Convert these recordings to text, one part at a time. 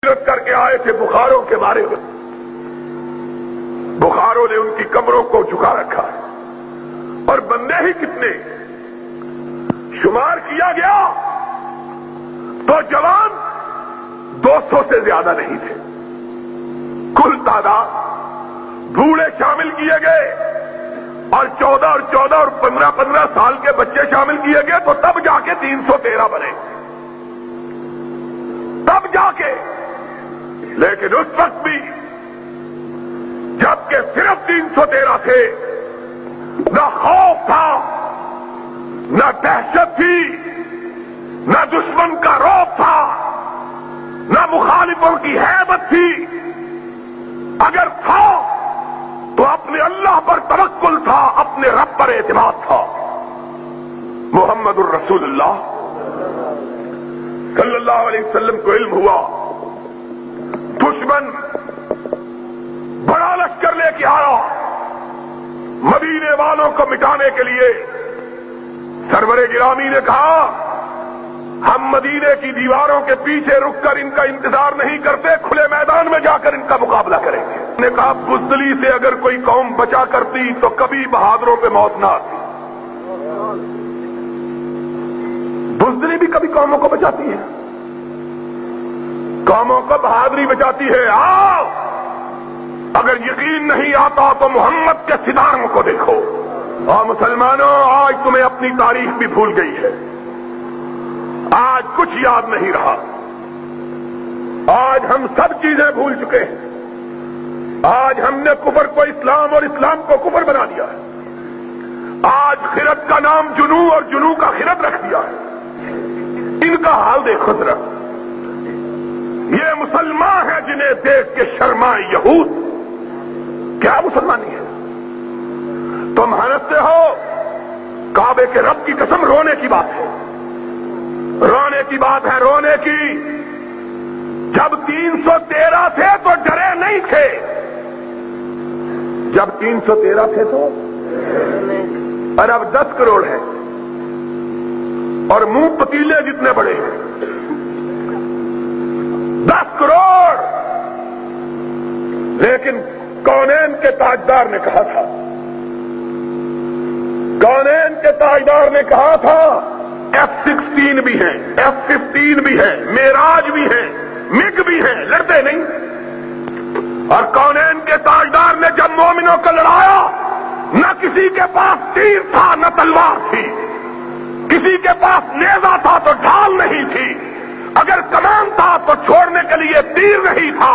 کر کے آئے تھے بخاروں کے بارے میں. بخاروں نے ان کی کمروں کو جھکا رکھا ہے اور بندے ہی کتنے شمار کیا گیا تو جوان 200 سے زیادہ نہیں تھے. کل تعداد بوڑھے شامل کیے گئے اور 14 اور 15 سال کے بچے شامل کیے گئے تو تب جا کے 313 بنے, تب جا کے. لیکن اس وقت بھی جبکہ صرف 313 تھے, نہ خوف تھا, نہ دہشت تھی, نہ دشمن کا رعب تھا, نہ مخالفوں کی ہیبت تھی. اگر تھا تو اپنے اللہ پر توکل تھا, اپنے رب پر اعتماد تھا. محمد الرسول اللہ صلی اللہ علیہ وسلم کو علم ہوا دشمن بڑا لشکر لے کے آیا مدینے والوں کو مٹانے کے لیے. سرور گرامی نے کہا ہم مدینے کی دیواروں کے پیچھے رک کر ان کا انتظار نہیں کرتے, کھلے میدان میں جا کر ان کا مقابلہ کریں گے. نے کہا بزدلی سے اگر کوئی قوم بچا کرتی تو کبھی بہادروں پہ موت نہ آتی. بزدلی بھی کبھی قوموں کو بچاتی ہے, قوموں کو بہادری بچاتی ہے. آؤ, اگر یقین نہیں آتا تو محمد کے ستاروں کو دیکھو. اور مسلمانوں, آج تمہیں اپنی تاریخ بھی بھول گئی ہے, آج کچھ یاد نہیں رہا, آج ہم سب چیزیں بھول چکے ہیں. آج ہم نے کفر کو اسلام اور اسلام کو کفر بنا دیا ہے. آج خرد کا نام جنو اور جنو کا خرد رکھ دیا ہے. ان کا حال دیکھو ذرا. یہ مسلمان ہیں جنہیں دیکھ کے شرمائے یہود. کیا مسلمانی ہے؟ تم ہنستے ہو, کعبے کے رب کی قسم رونے کی بات ہے, رونے کی بات ہے, رونے کی. جب 313 تھے تو ڈرے نہیں تھے, جب 313 تھے تو, اور اب 10 کروڑ ہیں اور منہ پتیلے جتنے بڑے ہیں. 10 کروڑ. لیکن کونین کے تاجدار نے کہا تھا, کونین کے تاجدار نے کہا تھا F-16 بھی ہیں, F-15 بھی ہیں, معراج بھی ہیں, مگ بھی ہیں, لڑتے نہیں. اور کونین کے تاجدار نے جب مومنوں کو لڑایا, نہ کسی کے پاس تیر تھا نہ تلوار تھی, کسی کے پاس نیزہ تھا تو ڈھال نہیں تھی, اگر کمان تھا تو چھوڑنے کے لیے تیر نہیں تھا,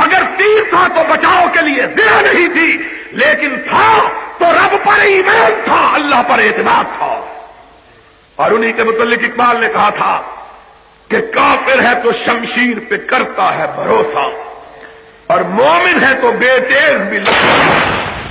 اگر تیر تھا تو بچاؤ کے لیے زرہ نہیں تھی, لیکن تھا تو رب پر ایمان تھا, اللہ پر اعتماد تھا. اور انہی کے متعلق اقبال نے کہا تھا کہ کافر ہے تو شمشیر پہ کرتا ہے بھروسہ, اور مومن ہے تو بے تیز بھی لگتا ہے.